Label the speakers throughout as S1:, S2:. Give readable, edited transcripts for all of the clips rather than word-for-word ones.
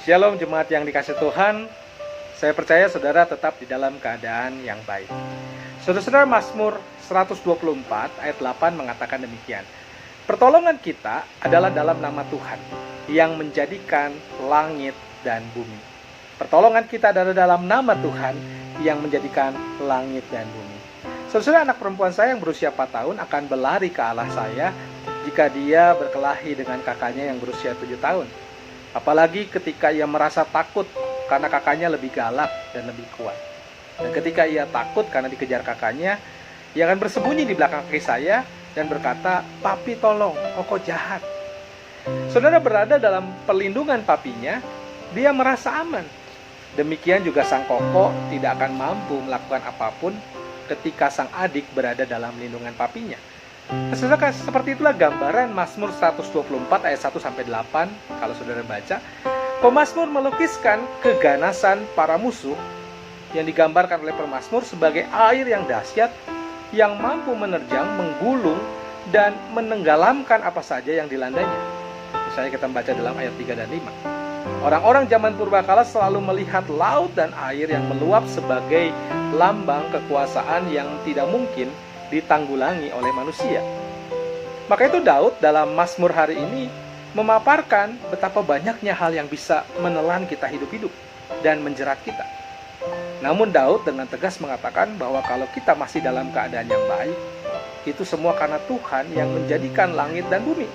S1: Shalom jemaat yang dikasih Tuhan. Saya percaya saudara tetap di dalam keadaan yang baik. Saudara-saudara, Mazmur 124 ayat 8 mengatakan demikian. Pertolongan kita adalah dalam nama Tuhan yang menjadikan langit dan bumi. Pertolongan kita adalah dalam nama Tuhan yang menjadikan langit dan bumi. Saudara, anak perempuan saya yang berusia 4 tahun akan berlari ke arah saya jika dia berkelahi dengan kakaknya yang berusia 7 tahun. Apalagi ketika ia merasa takut karena kakaknya lebih galak dan lebih kuat. Dan ketika ia takut karena dikejar kakaknya, ia akan bersembunyi di belakang kaki saya dan berkata, "Papi tolong, Koko jahat." Saudara, berada dalam perlindungan papinya, dia merasa aman. Demikian juga sang Koko tidak akan mampu melakukan apapun ketika sang adik berada dalam lindungan papinya. Saudara, seperti itulah gambaran Mazmur 124 ayat 1-8. Kalau saudara baca, pemazmur melukiskan keganasan para musuh yang digambarkan oleh pemazmur sebagai air yang dahsyat yang mampu menerjang, menggulung, dan menenggelamkan apa saja yang dilandanya. Misalnya kita baca dalam ayat 3 dan 5. Orang-orang zaman purbakala selalu melihat laut dan air yang meluap sebagai lambang kekuasaan yang tidak mungkin ditanggulangi oleh manusia. Maka itu Daud dalam Mazmur hari ini memaparkan betapa banyaknya hal yang bisa menelan kita hidup-hidup dan menjerat kita. Namun Daud dengan tegas mengatakan bahwa kalau kita masih dalam keadaan yang baik, itu semua karena Tuhan yang menjadikan langit dan bumi.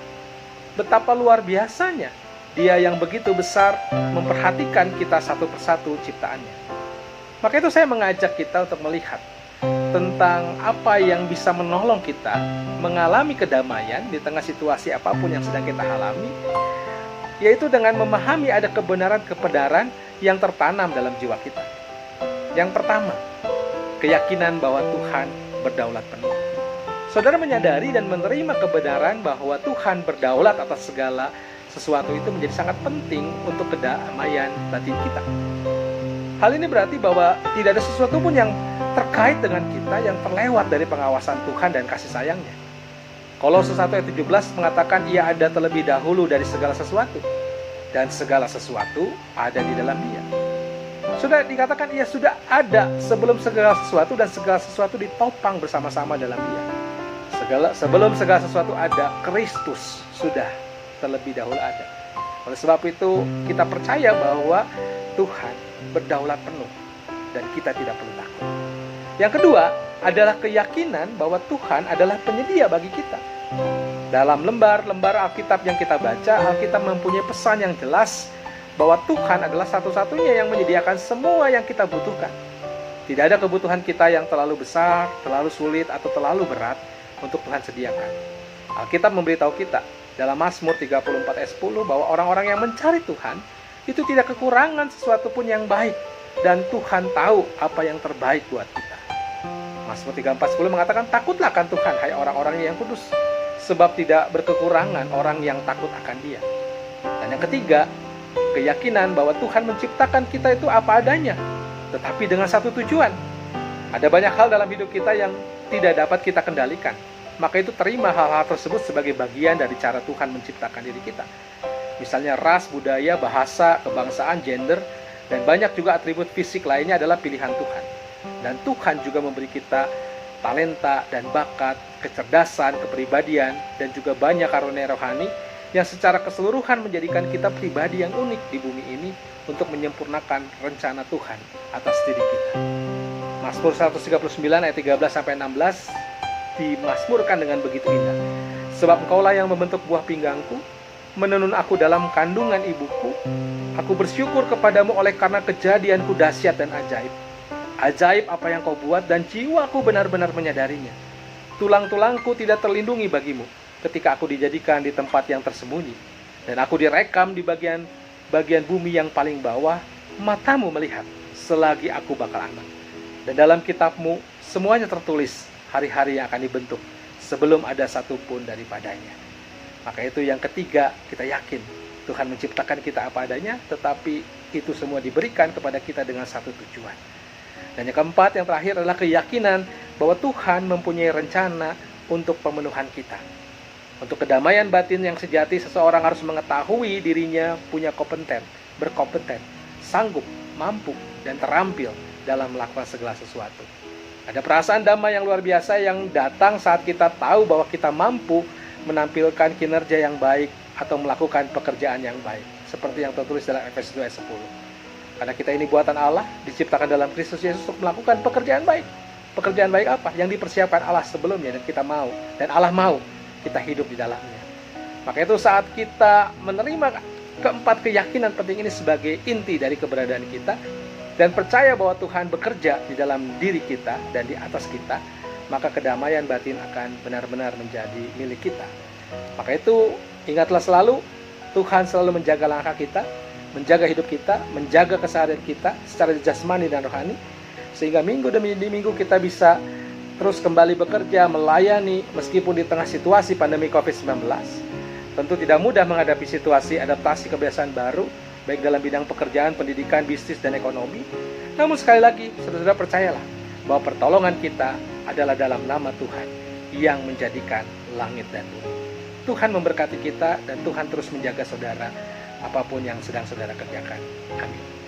S1: Betapa luar biasanya Dia yang begitu besar memperhatikan kita satu persatu ciptaannya. Maka itu saya mengajak kita untuk melihat tentang apa yang bisa menolong kita mengalami kedamaian di tengah situasi apapun yang sedang kita alami, yaitu dengan memahami ada kebenaran-kebenaran yang tertanam dalam jiwa kita. Yang pertama, keyakinan bahwa Tuhan berdaulat penuh. Saudara menyadari dan menerima kebenaran bahwa Tuhan berdaulat atas segala sesuatu itu menjadi sangat penting untuk kedamaian batin kita. Hal ini berarti bahwa tidak ada sesuatu pun yang terkait dengan kita yang terlewat dari pengawasan Tuhan dan kasih sayangnya. Kolose 1 ayat 17 mengatakan Ia ada terlebih dahulu dari segala sesuatu, dan segala sesuatu ada di dalam Dia. Sudah dikatakan Ia sudah ada sebelum segala sesuatu, dan segala sesuatu ditopang bersama-sama dalam Dia. Sebelum segala sesuatu ada, Kristus sudah terlebih dahulu ada. Oleh sebab itu kita percaya bahwa Tuhan berdaulat penuh dan kita tidak perlu takut. Yang kedua adalah keyakinan bahwa Tuhan adalah penyedia bagi kita. Dalam lembar-lembar Alkitab yang kita baca, Alkitab mempunyai pesan yang jelas bahwa Tuhan adalah satu-satunya yang menyediakan semua yang kita butuhkan. Tidak ada kebutuhan kita yang terlalu besar, terlalu sulit, atau terlalu berat untuk Tuhan sediakan. Alkitab memberitahu kita dalam Mazmur 34 ayat 10 bahwa orang-orang yang mencari Tuhan itu tidak kekurangan sesuatu pun yang baik, dan Tuhan tahu apa yang terbaik buat kita. Mazmur 34:10 mengatakan, "Takutlah akan Tuhan, hai orang-orang yang kudus, sebab tidak berkekurangan orang yang takut akan Dia." Dan yang ketiga, keyakinan bahwa Tuhan menciptakan kita itu apa adanya, tetapi dengan satu tujuan. Ada banyak hal dalam hidup kita yang tidak dapat kita kendalikan. Maka itu terima hal-hal tersebut sebagai bagian dari cara Tuhan menciptakan diri kita. Misalnya ras, budaya, bahasa, kebangsaan, gender, dan banyak juga atribut fisik lainnya adalah pilihan Tuhan. Dan Tuhan juga memberi kita talenta dan bakat, kecerdasan, kepribadian, dan juga banyak karunia rohani yang secara keseluruhan menjadikan kita pribadi yang unik di bumi ini untuk menyempurnakan rencana Tuhan atas diri kita. Mazmur 139 ayat 13-16 dimazmurkan dengan begitu indah. "Sebab Engkaulah yang membentuk buah pinggangku, menenun aku dalam kandungan ibuku. Aku bersyukur kepadamu oleh karena kejadianku dahsyat dan ajaib. Ajaib apa yang Kau buat, dan jiwaku benar-benar menyadarinya. Tulang-tulangku tidak terlindungi bagimu ketika aku dijadikan di tempat yang tersembunyi, dan aku direkam di bagian bumi yang paling bawah. Matamu melihat selagi aku bakal anak. Dan dalam kitabmu semuanya tertulis hari-hari yang akan dibentuk sebelum ada satupun daripadanya." Maka itu yang ketiga, kita yakin Tuhan menciptakan kita apa adanya, tetapi itu semua diberikan kepada kita dengan satu tujuan. Dan yang keempat, yang terakhir adalah keyakinan bahwa Tuhan mempunyai rencana untuk pemenuhan kita. Untuk kedamaian batin yang sejati, seseorang harus mengetahui dirinya punya kompeten berkompeten, sanggup, mampu, dan terampil dalam melakukan segala sesuatu. Ada perasaan damai yang luar biasa yang datang saat kita tahu bahwa kita mampu menampilkan kinerja yang baik atau melakukan pekerjaan yang baik. Seperti yang tertulis dalam Efesus 2 ayat 10. Karena kita ini buatan Allah, diciptakan dalam Kristus Yesus untuk melakukan pekerjaan baik. Pekerjaan baik apa? Yang dipersiapkan Allah sebelumnya dan kita mau. Dan Allah mau kita hidup di dalamnya. Maka itu saat kita menerima keempat keyakinan penting ini sebagai inti dari keberadaan kita, dan percaya bahwa Tuhan bekerja di dalam diri kita dan di atas kita, maka kedamaian batin akan benar-benar menjadi milik kita. Maka itu ingatlah selalu, Tuhan selalu menjaga langkah kita, menjaga hidup kita, menjaga keseharian kita secara jasmani dan rohani, sehingga minggu demi minggu kita bisa terus kembali bekerja, melayani meskipun di tengah situasi pandemi COVID-19. Tentu tidak mudah menghadapi situasi adaptasi kebiasaan baru, baik dalam bidang pekerjaan, pendidikan, bisnis, dan ekonomi. Namun sekali lagi, saudara percayalah bahwa pertolongan kita adalah dalam nama Tuhan yang menjadikan langit dan bumi. Tuhan memberkati kita dan Tuhan terus menjaga saudara apapun yang sedang saudara kerjakan. Amin.